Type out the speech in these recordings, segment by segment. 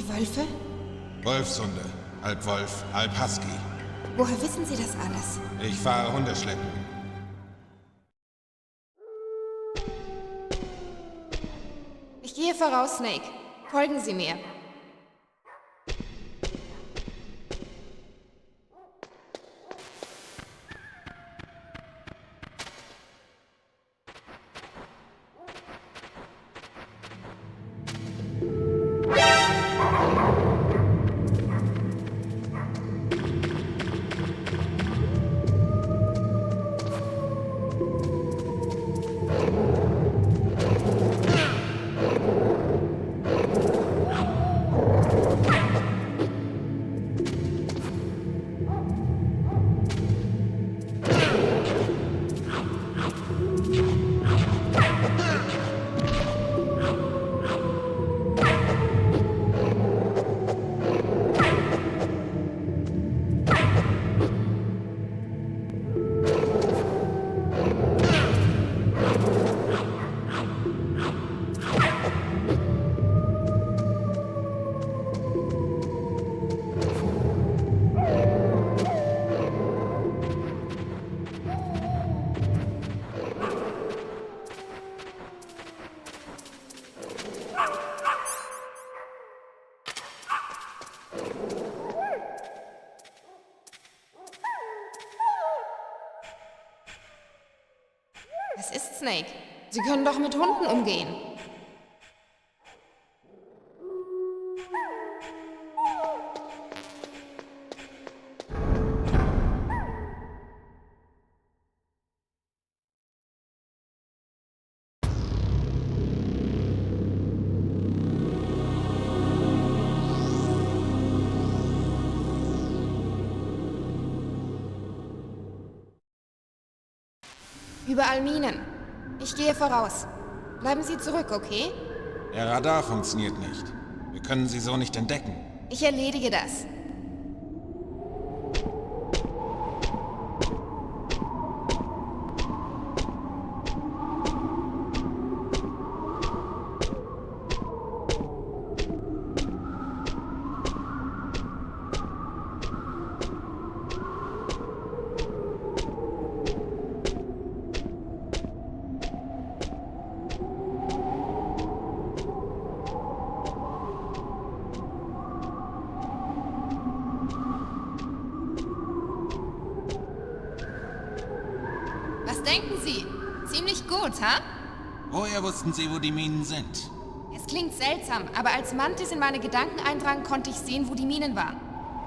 ihr Wölfe? Wolfshunde. Halb Wolf, halb Husky. Woher wissen Sie das alles? Ich fahre Hundeschleppen. Ich gehe voraus, Snake. Folgen Sie mir. Es ist Snake. Sie können doch mit Hunden umgehen. Überall Minen. Ich gehe voraus. Bleiben Sie zurück, okay? Der Radar funktioniert nicht. Wir können sie so nicht entdecken. Ich erledige das. Was denken Sie? Ziemlich gut, ha? Woher wussten Sie, wo die Minen sind? Es klingt seltsam, aber als Mantis in meine Gedanken eindrang, konnte ich sehen, wo die Minen waren.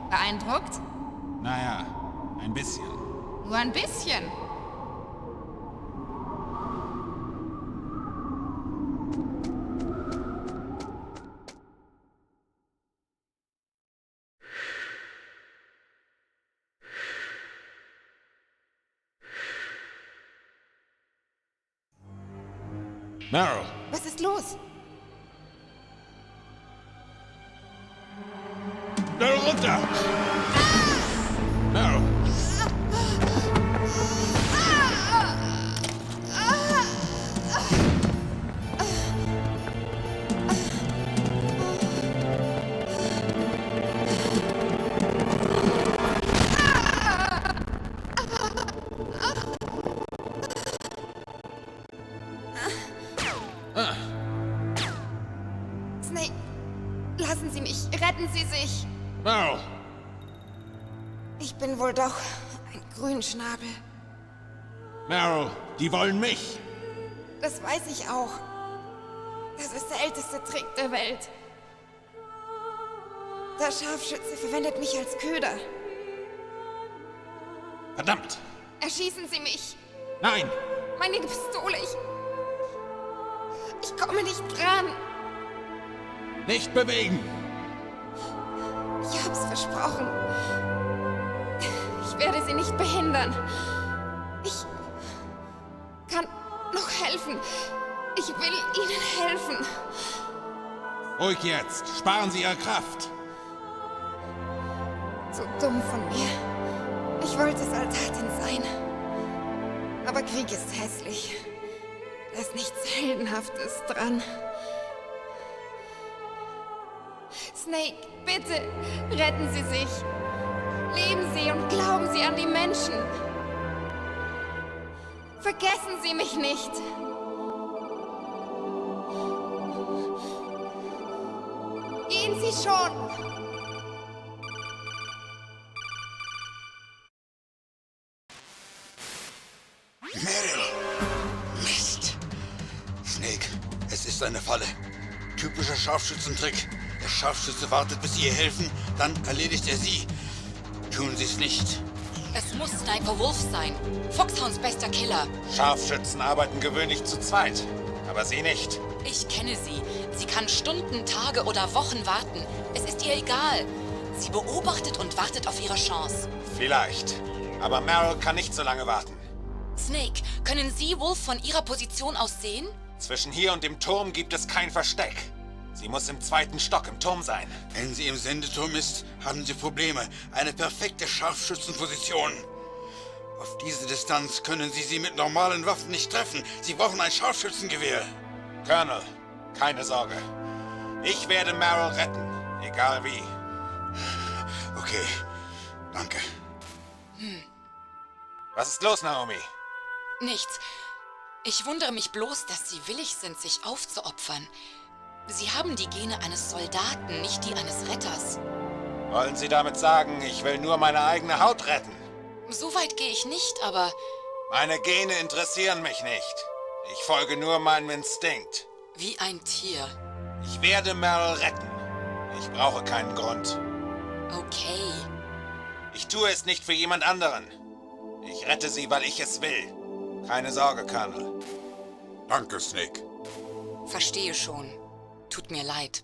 Beeindruckt? Naja, ein bisschen. Nur ein bisschen. Meryl! Was ist los? Meryl, runter! Meryl! Snake, lassen Sie mich. Retten Sie sich. Meryl! Ich bin wohl doch ein Grünschnabel. Meryl, die wollen mich! Das weiß ich auch. Das ist der älteste Trick der Welt. Der Scharfschütze verwendet mich als Köder. Verdammt! Erschießen Sie mich. Nein! Meine Pistole. Ich komme nicht dran. Nicht bewegen! Ich hab's versprochen. Ich werde Sie nicht behindern. Ich kann noch helfen. Ich will Ihnen helfen. Ruhig jetzt! Sparen Sie Ihre Kraft! So dumm von mir. Ich wollte Soldatin sein. Aber Krieg ist hässlich. Da ist nichts Heldenhaftes dran. Snake, bitte, retten Sie sich. Leben Sie und glauben Sie an die Menschen. Vergessen Sie mich nicht. Gehen Sie schon. Meryl! Mist! Snake, es ist eine Falle. Typischer Scharfschützentrick. Der Scharfschütze wartet, bis Sie ihr helfen, dann erledigt er Sie. Tun Sie es nicht. Es muss Sniper Wolf sein. Foxhounds bester Killer. Scharfschützen arbeiten gewöhnlich zu zweit, aber sie nicht. Ich kenne sie. Sie kann Stunden, Tage oder Wochen warten. Es ist ihr egal. Sie beobachtet und wartet auf ihre Chance. Vielleicht. Aber Meryl kann nicht so lange warten. Snake, können Sie Wolf von Ihrer Position aus sehen? Zwischen hier und dem Turm gibt es kein Versteck. Sie muss im 2. Stock im Turm sein. Wenn sie im Sendeturm ist, haben Sie Probleme. Eine perfekte Scharfschützenposition. Auf diese Distanz können Sie sie mit normalen Waffen nicht treffen. Sie brauchen ein Scharfschützengewehr. Colonel, keine Sorge. Ich werde Meryl retten, egal wie. Okay, danke. Was ist los, Naomi? Nichts. Ich wundere mich bloß, dass Sie willig sind, sich aufzuopfern. Sie haben die Gene eines Soldaten, nicht die eines Retters. Wollen Sie damit sagen, ich will nur meine eigene Haut retten? So weit gehe ich nicht, aber Meine Gene interessieren mich nicht. Ich folge nur meinem Instinkt. wie ein Tier. Ich werde Meryl retten. Ich brauche keinen Grund. Okay. Ich tue es nicht für jemand anderen. Ich rette sie, weil ich es will. Keine Sorge, Colonel. Danke, Snake. Verstehe schon. Tut mir leid.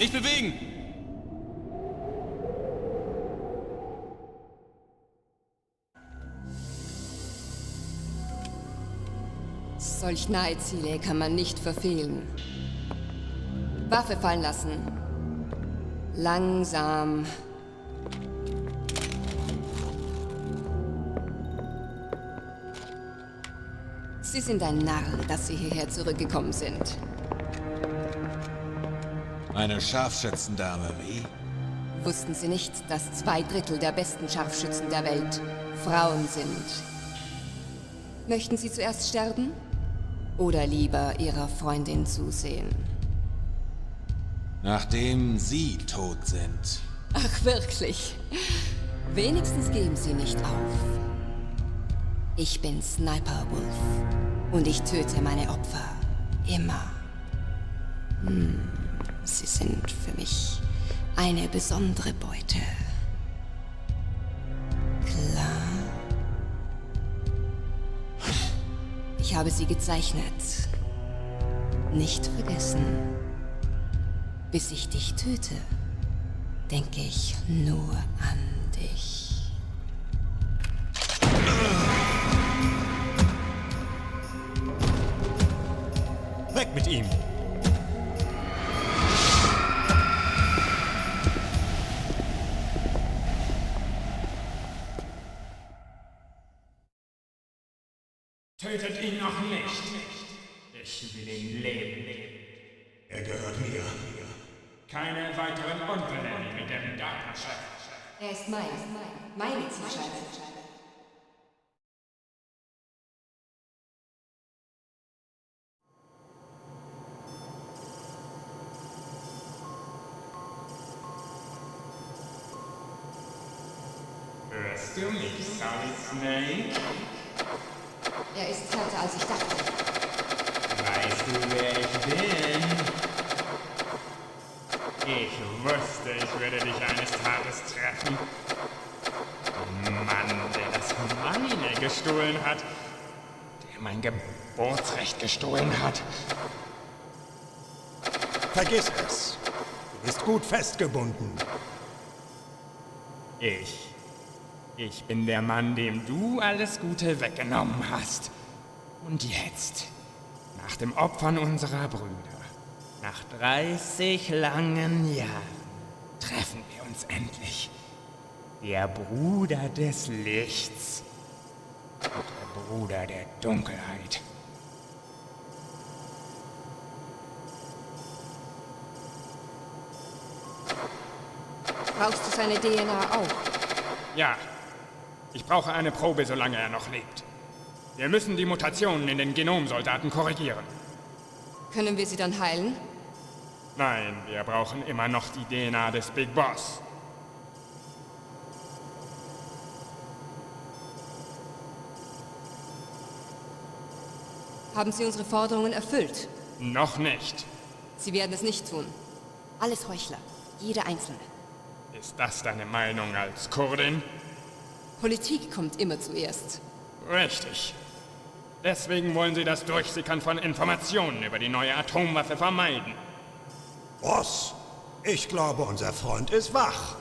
Nicht bewegen! Solch nahe Ziele kann man nicht verfehlen. Waffe fallen lassen. Langsam. Sie sind ein Narr, dass Sie hierher zurückgekommen sind. Eine Scharfschützendame, wie? Wussten Sie nicht, dass 2/3 der besten Scharfschützen der Welt Frauen sind? Möchten Sie zuerst sterben? Oder lieber Ihrer Freundin zusehen? Nachdem Sie tot sind. Ach, wirklich? Wenigstens geben Sie nicht auf. Ich bin Sniper Wolf und ich töte meine Opfer. Immer. Sie sind für mich eine besondere Beute. Klar. Ich habe sie gezeichnet. Nicht vergessen. Bis ich dich töte, denke ich nur an dich. Weg mit ihm! Tötet ihn noch nicht. Ich will ihn leben. Er gehört mir. Keine weiteren Unfälle mit dem Datenchef. Er ist meine Zielscheibe. Hörst du mich, Solid Snake? Er ist härter, als ich dachte. Weißt du, wer ich bin? Ich wusste, ich würde dich eines Tages treffen. Mann, der das meine gestohlen hat. Der mein Geburtsrecht gestohlen hat. Vergiss es. Du bist gut festgebunden. Ich bin der Mann, dem du alles Gute weggenommen hast. Und jetzt, nach dem Opfern unserer Brüder, nach 30 langen Jahren, treffen wir uns endlich. Der Bruder des Lichts und der Bruder der Dunkelheit. Brauchst du seine DNA auch? Ja, ich brauche eine Probe, solange er noch lebt. Wir müssen die Mutationen in den Genomsoldaten korrigieren. Können wir sie dann heilen? Nein, wir brauchen immer noch die DNA des Big Boss. Haben Sie unsere Forderungen erfüllt? Noch nicht. Sie werden es nicht tun. Alles Heuchler. Jeder Einzelne. Ist das deine Meinung als Kurdin? Politik kommt immer zuerst. Richtig. Deswegen wollen sie das Durchsickern von Informationen über die neue Atomwaffe vermeiden. Boss, ich glaube, unser Freund ist wach.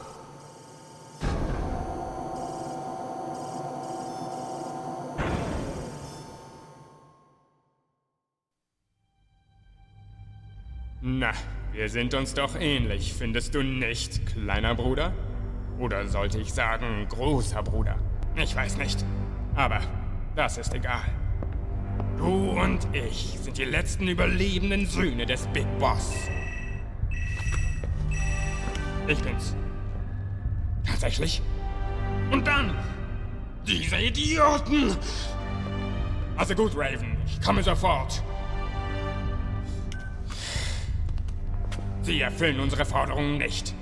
Na, wir sind uns doch ähnlich, findest du nicht, kleiner Bruder? Oder sollte ich sagen, großer Bruder? Ich weiß nicht. Aber das ist egal. Du und ich sind die letzten überlebenden Söhne des Big Boss. Ich bin's. Tatsächlich? Und dann diese Idioten! Also gut, Raven, ich komme sofort. Sie erfüllen unsere Forderungen nicht.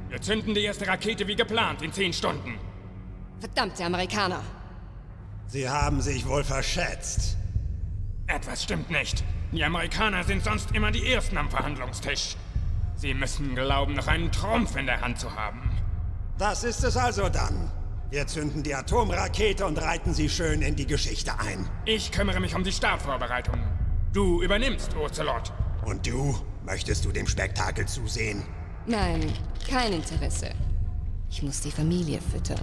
Wir zünden die erste Rakete wie geplant in 10 Stunden. Verdammte Amerikaner. Sie haben sich wohl verschätzt. Etwas stimmt nicht. Die Amerikaner sind sonst immer die Ersten am Verhandlungstisch. Sie müssen glauben, noch einen Trumpf in der Hand zu haben. Das ist es also dann. Wir zünden die Atomrakete und reiten sie schön in die Geschichte ein. Ich kümmere mich um die Startvorbereitungen. Du übernimmst, Ocelot. Und du? Möchtest du dem Spektakel zusehen? Nein, kein Interesse. Ich muss die Familie füttern.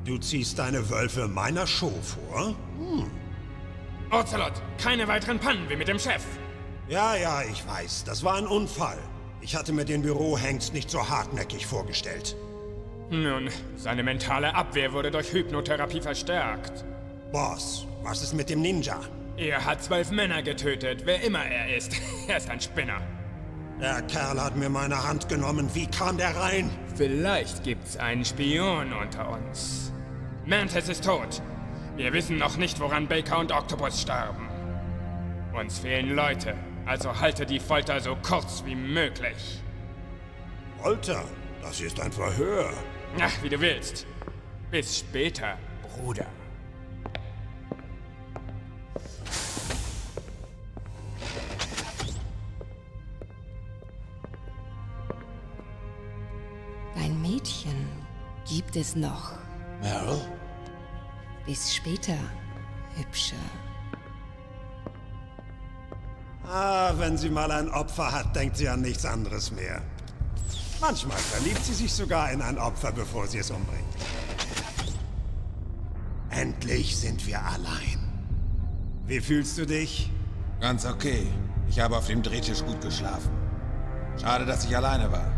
Du ziehst deine Wölfe meiner Show vor? Ocelot, keine weiteren Pannen wie mit dem Chef. Ja, ich weiß. Das war ein Unfall. Ich hatte mir den Bürohengst nicht so hartnäckig vorgestellt. Nun, seine mentale Abwehr wurde durch Hypnotherapie verstärkt. Boss, was ist mit dem Ninja? Er hat 12 Männer getötet, wer immer er ist. Er ist ein Spinner. Der Kerl hat mir meine Hand genommen. Wie kam der rein? Vielleicht gibt's einen Spion unter uns. Mantis ist tot. Wir wissen noch nicht, woran Baker und Octopus starben. Uns fehlen Leute, also halte die Folter so kurz wie möglich. Folter? Das ist ein Verhör. Ach, wie du willst. Bis später, Bruder. Dein Mädchen gibt es noch. Meryl? Bis später, Hübscher. Wenn sie mal ein Opfer hat, denkt sie an nichts anderes mehr. Manchmal verliebt sie sich sogar in ein Opfer, bevor sie es umbringt. Endlich sind wir allein. Wie fühlst du dich? Ganz okay. Ich habe auf dem Drehtisch gut geschlafen. Schade, dass ich alleine war.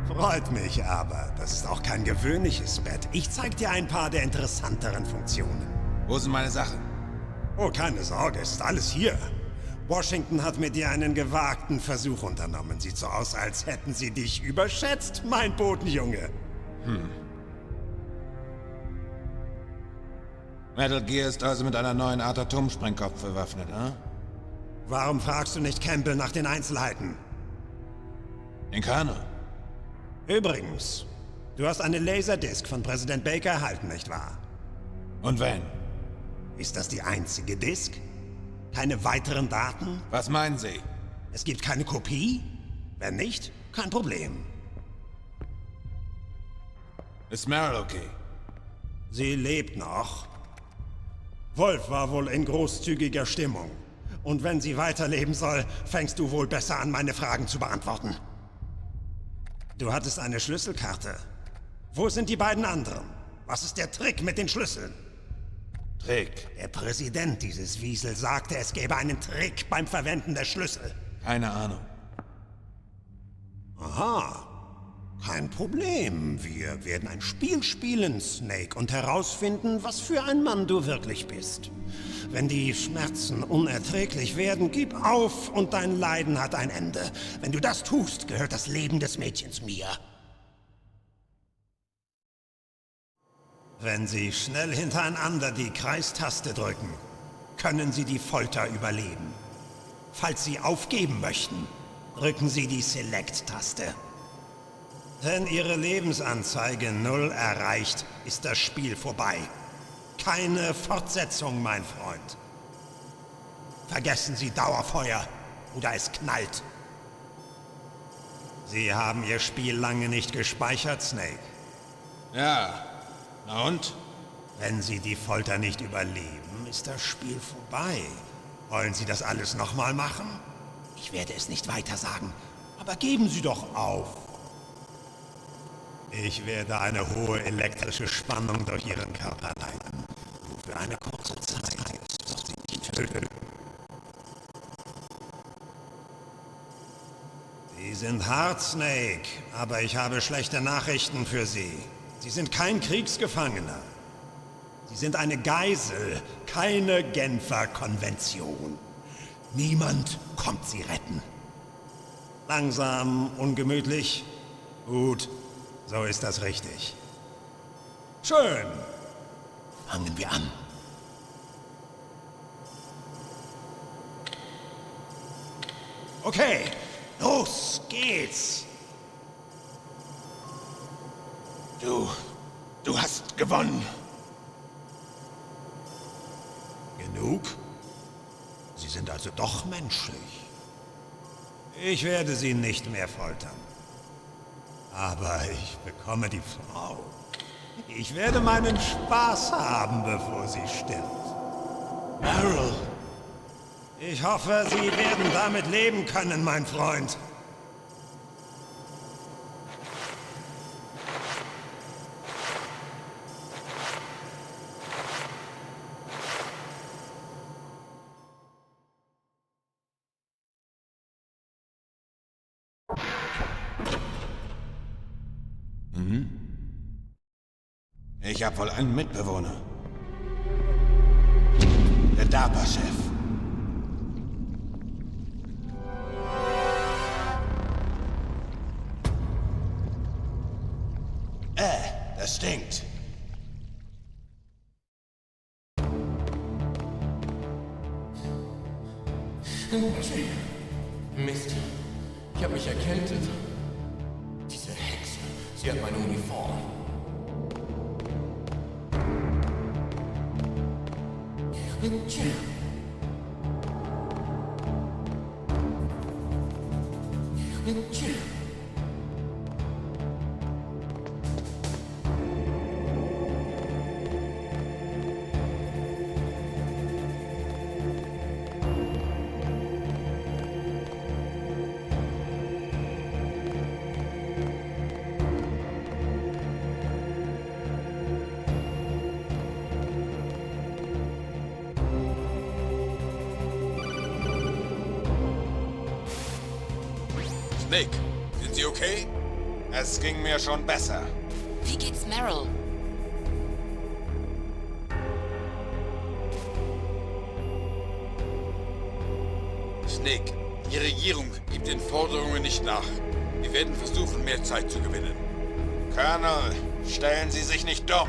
Freut mich aber. Das ist auch kein gewöhnliches Bett. Ich zeig dir ein paar der interessanteren Funktionen. Wo sind meine Sachen? Oh, keine Sorge, es ist alles hier. Washington hat mit dir einen gewagten Versuch unternommen. Sieht so aus, als hätten sie dich überschätzt, mein Bodenjunge. Metal Gear ist also mit einer neuen Art Atomsprengkopf bewaffnet, hm? Warum fragst du nicht Campbell nach den Einzelheiten? In Kano. Übrigens, du hast eine Laserdisc von Präsident Baker erhalten, nicht wahr? Und wenn? Ist das die einzige Disc? Keine weiteren Daten? Was meinen Sie? Es gibt keine Kopie? Wenn nicht, kein Problem. Ist Meryl okay? Sie lebt noch. Wolf war wohl in großzügiger Stimmung. Und wenn sie weiterleben soll, fängst du wohl besser an, meine Fragen zu beantworten. Du hattest eine Schlüsselkarte. Wo sind die beiden anderen? Was ist der Trick mit den Schlüsseln? Trick. Der Präsident dieses Wiesel sagte, es gäbe einen Trick beim Verwenden der Schlüssel. Keine Ahnung. Aha. Kein Problem. Wir werden ein Spiel spielen, Snake, und herausfinden, was für ein Mann du wirklich bist. Wenn die Schmerzen unerträglich werden, gib auf und dein Leiden hat ein Ende. Wenn du das tust, gehört das Leben des Mädchens mir. Wenn Sie schnell hintereinander die Kreistaste drücken, können Sie die Folter überleben. Falls Sie aufgeben möchten, drücken Sie die Select-Taste. Wenn Ihre Lebensanzeige 0 erreicht, ist das Spiel vorbei. Keine Fortsetzung, mein Freund. Vergessen Sie Dauerfeuer oder es knallt. Sie haben Ihr Spiel lange nicht gespeichert, Snake. Ja. Na und? Wenn Sie die Folter nicht überleben, ist das Spiel vorbei. Wollen Sie das alles nochmal machen? Ich werde es nicht weiter sagen, aber geben Sie doch auf. Ich werde eine hohe elektrische Spannung durch Ihren Körper leiten. Nur für eine kurze Zeit, doch Sie nicht töten. Sie sind hart, Snake, aber ich habe schlechte Nachrichten für Sie. Sie sind kein Kriegsgefangener. Sie sind eine Geisel, keine Genfer Konvention. Niemand kommt Sie retten. Langsam, ungemütlich. Gut, so ist das richtig. Schön. Fangen wir an. Okay, los geht's. Du hast gewonnen. Genug? Sie sind also doch menschlich. Ich werde Sie nicht mehr foltern. Aber ich bekomme die Frau. Ich werde meinen Spaß haben, bevor sie stirbt. Meryl. Ich hoffe, Sie werden damit leben können, mein Freund. Ich habe wohl einen Mitbewohner. Der DARPA-Chef. Das stinkt. Mist. Ich habe mich erkältet. Diese Hexe. Sie hat meine Uniform. Snake, sind Sie okay? Es ging mir schon besser. Wie geht's Meryl? Snake, die Regierung gibt den Forderungen nicht nach. Wir werden versuchen, mehr Zeit zu gewinnen. Colonel, stellen Sie sich nicht dumm.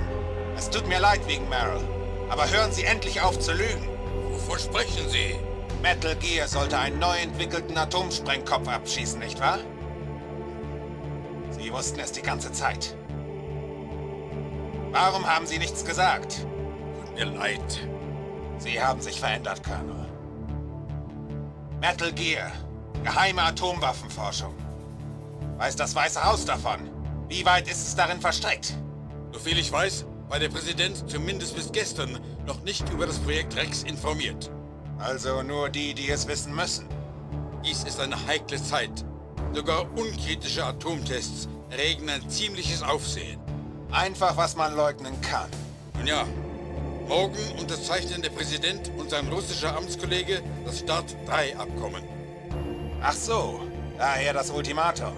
Es tut mir leid wegen Meryl. Aber hören Sie endlich auf zu lügen. Wovon sprechen Sie? Metal Gear sollte einen neu entwickelten Atomsprengkopf abschießen, nicht wahr? Sie wussten es die ganze Zeit. Warum haben Sie nichts gesagt? Tut mir leid. Sie haben sich verändert, Colonel. Metal Gear. Geheime Atomwaffenforschung. Weiß das Weiße Haus davon? Wie weit ist es darin verstrickt? Soviel ich weiß, war der Präsident zumindest bis gestern noch nicht über das Projekt Rex informiert. Also nur die, die es wissen müssen. Dies ist eine heikle Zeit. Sogar unkritische Atomtests erregen ein ziemliches Aufsehen. Einfach, was man leugnen kann. Nun ja, morgen unterzeichnen der Präsident und sein russischer Amtskollege das START-3-Abkommen. Ach so, daher das Ultimatum.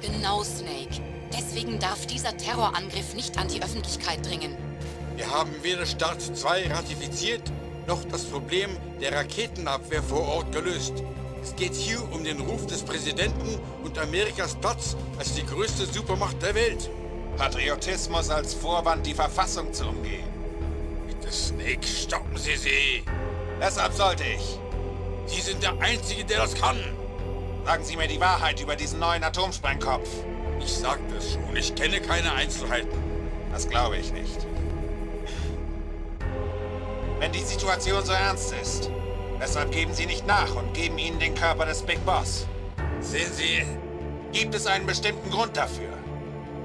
Genau, Snake. Deswegen darf dieser Terrorangriff nicht an die Öffentlichkeit dringen. Wir haben weder START 2 ratifiziert, noch das Problem der Raketenabwehr vor Ort gelöst. Es geht hier um den Ruf des Präsidenten und Amerikas Platz als die größte Supermacht der Welt. Patriotismus als Vorwand, die Verfassung zu umgehen. Bitte, Snake, stoppen Sie sie! Deshalb sollte ich. Sie sind der Einzige, der das kann! Sagen Sie mir die Wahrheit über diesen neuen Atomsprengkopf. Ich sagte es schon, ich kenne keine Einzelheiten. Das glaube ich nicht. Wenn die Situation so ernst ist, weshalb geben Sie nicht nach und geben ihnen den Körper des Big Boss? Sehen Sie, Gibt es einen bestimmten Grund dafür?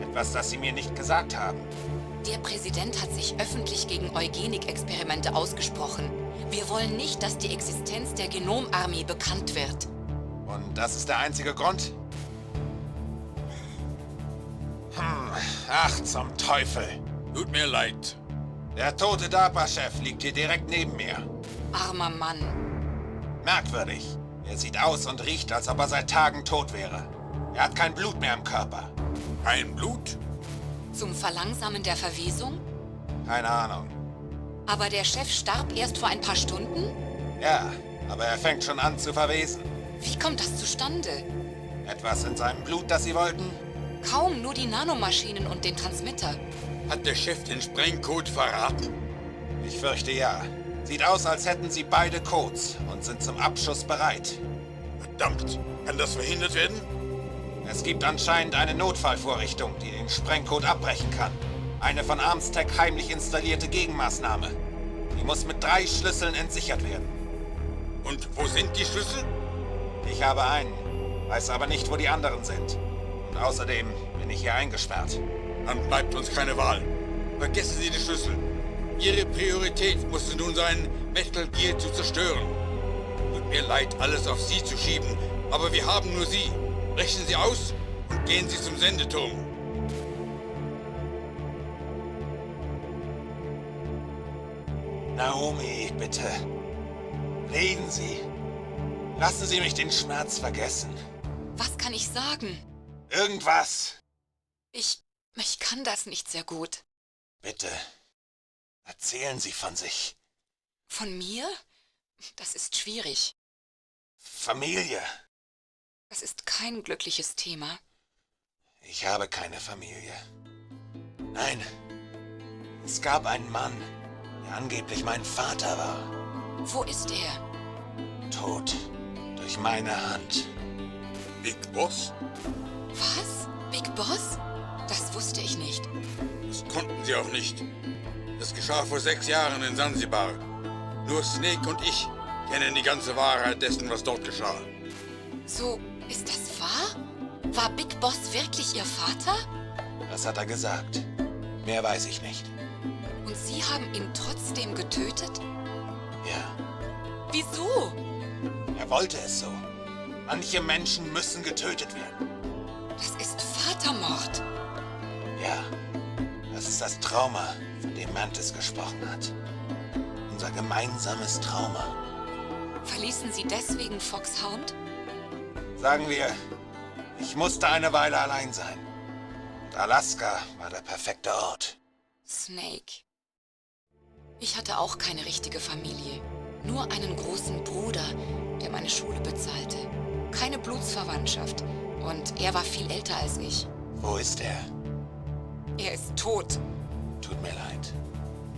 Etwas, das Sie mir nicht gesagt haben? Der Präsident hat sich öffentlich gegen Eugenik-Experimente ausgesprochen. Wir wollen nicht, dass die Existenz der Genomarmee bekannt wird. Und das ist der einzige Grund? Ach, zum Teufel. tut mir leid. Der tote DARPA-Chef liegt hier direkt neben mir. Armer Mann. Merkwürdig. Er sieht aus und riecht, als ob er seit Tagen tot wäre. Er hat kein Blut mehr im Körper. Kein Blut? Zum Verlangsamen der Verwesung? Keine Ahnung. Aber der Chef starb erst vor ein paar Stunden? Ja, aber er fängt schon an zu verwesen. Wie kommt das zustande? Etwas in seinem Blut, das Sie wollten? Kaum, nur die Nanomaschinen und den Transmitter. Hat der Chef den Sprengcode verraten? Ich fürchte ja. Sieht aus, als hätten Sie beide Codes und sind zum Abschuss bereit. Verdammt, kann das verhindert werden? Es gibt anscheinend eine Notfallvorrichtung, die den Sprengcode abbrechen kann. Eine von Armstech heimlich installierte Gegenmaßnahme. Die muss mit 3 Schlüsseln entsichert werden. Und wo sind die Schlüssel? Ich habe einen, weiß aber nicht, wo die anderen sind. Und außerdem bin ich hier eingesperrt. Dann bleibt uns keine Wahl. Vergessen Sie die Schlüssel. Ihre Priorität musste nun sein, Metal Gear zu zerstören. Tut mir leid, alles auf Sie zu schieben, aber wir haben nur Sie. Brechen Sie aus und gehen Sie zum Sendeturm. Naomi, bitte. Reden Sie. Lassen Sie mich den Schmerz vergessen. Was kann ich sagen? Irgendwas. Ich kann das nicht sehr gut. Bitte. Erzählen Sie von sich. Von mir? Das ist schwierig. Familie. Das ist kein glückliches Thema. Ich habe keine Familie. Nein. Es gab einen Mann, der angeblich mein Vater war. Wo ist er? Tot. Durch meine Hand. Big Boss? Was? Big Boss? Das wusste ich nicht. Das konnten Sie auch nicht. Das geschah vor 6 Jahren in Sansibar. Nur Snake und ich kennen die ganze Wahrheit dessen, was dort geschah. So, ist das wahr? War Big Boss wirklich Ihr Vater? Das hat er gesagt. Mehr weiß ich nicht. Und Sie haben ihn trotzdem getötet? Ja, Wieso? er wollte es so. Manche Menschen müssen getötet werden. Das ist Vatermord. Ja, das ist das Trauma, von dem Mantis gesprochen hat. Unser gemeinsames Trauma. Verließen Sie deswegen Foxhound? Sagen wir, ich musste eine Weile allein sein. Und Alaska war der perfekte Ort. Snake. Ich hatte auch keine richtige Familie. Nur einen großen Bruder, der meine Schule bezahlte. Keine Blutsverwandtschaft. Und er war viel älter als ich. Wo ist er? Er ist tot. Tut mir leid.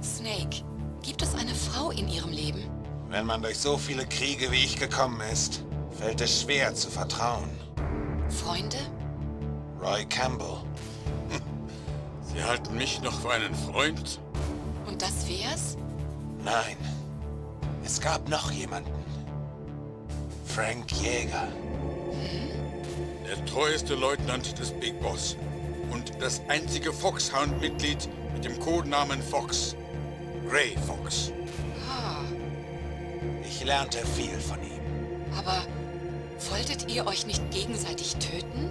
Snake, gibt es eine Frau in Ihrem Leben? Wenn man durch so viele Kriege wie ich gekommen ist, fällt es schwer zu vertrauen. Freunde? Roy Campbell. Sie halten mich noch für einen Freund? Und das wär's? Nein, es gab noch jemanden. Frank Jäger. Der treueste Leutnant des Big Boss. Und das einzige Foxhound-Mitglied mit dem Codenamen Fox. Gray Fox. Ah, Ich lernte viel von ihm. aber wolltet ihr euch nicht gegenseitig töten?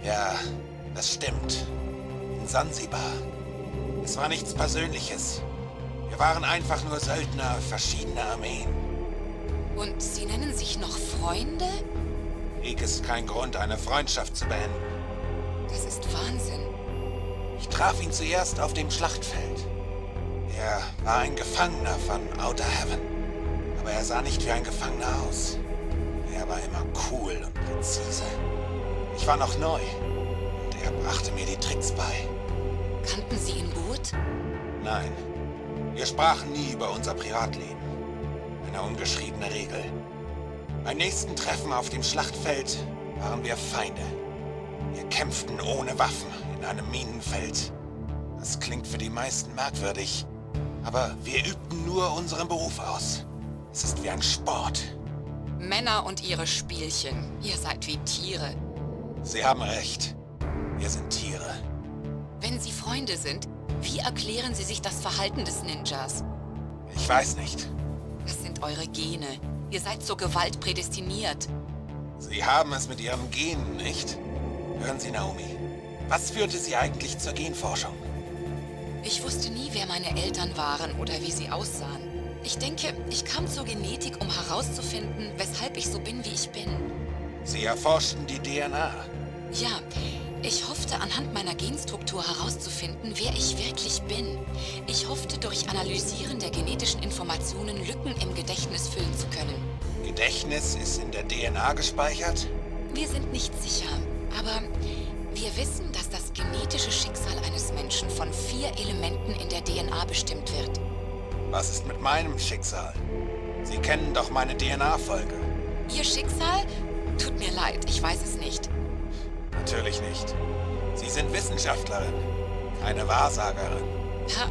Ja, das stimmt. In Sansibar. Es war nichts Persönliches. Wir waren einfach nur Söldner verschiedener Armeen. Und sie nennen sich noch Freunde? Krieg ist kein Grund, eine Freundschaft zu beenden. Das ist Wahnsinn. Ich traf ihn zuerst auf dem Schlachtfeld. Er war ein Gefangener von Outer Heaven. Aber er sah nicht wie ein Gefangener aus. Er war immer cool und präzise. Ich war noch neu. Und er brachte mir die Tricks bei. Kannten Sie ihn gut? Nein, wir sprachen nie über unser Privatleben. Eine ungeschriebene Regel. Beim nächsten Treffen auf dem Schlachtfeld waren wir Feinde. Wir kämpften ohne Waffen in einem Minenfeld. Das klingt für die meisten merkwürdig, aber wir übten nur unseren Beruf aus. Es ist wie ein Sport. Männer und ihre Spielchen. Ihr seid wie Tiere. Sie haben recht. Wir sind Tiere. Wenn Sie Freunde sind, wie erklären Sie sich das Verhalten des Ninjas? Ich weiß nicht. Das sind eure Gene. Ihr seid zur Gewalt prädestiniert. Sie haben es mit Ihren Genen, nicht? Hören Sie, Naomi. Was führte Sie eigentlich zur Genforschung? Ich wusste nie, wer meine Eltern waren oder wie sie aussahen. Ich denke, ich kam zur Genetik, um herauszufinden, weshalb ich so bin, wie ich bin. Sie erforschten die DNA. Ja, ich hoffte anhand meiner Genstruktur herauszufinden, wer ich wirklich bin. Ich hoffte, durch Analysieren der genetischen Informationen Lücken im Gedächtnis füllen zu können. Gedächtnis ist in der DNA gespeichert? Wir sind nicht sicher, aber wir wissen, dass das genetische Schicksal eines Menschen von 4 Elementen in der DNA bestimmt wird. Was ist mit meinem Schicksal? Sie kennen doch meine DNA-Folge. Ihr Schicksal? Tut mir leid, ich weiß es nicht. Natürlich nicht. Sie sind Wissenschaftlerin, keine Wahrsagerin. Ha.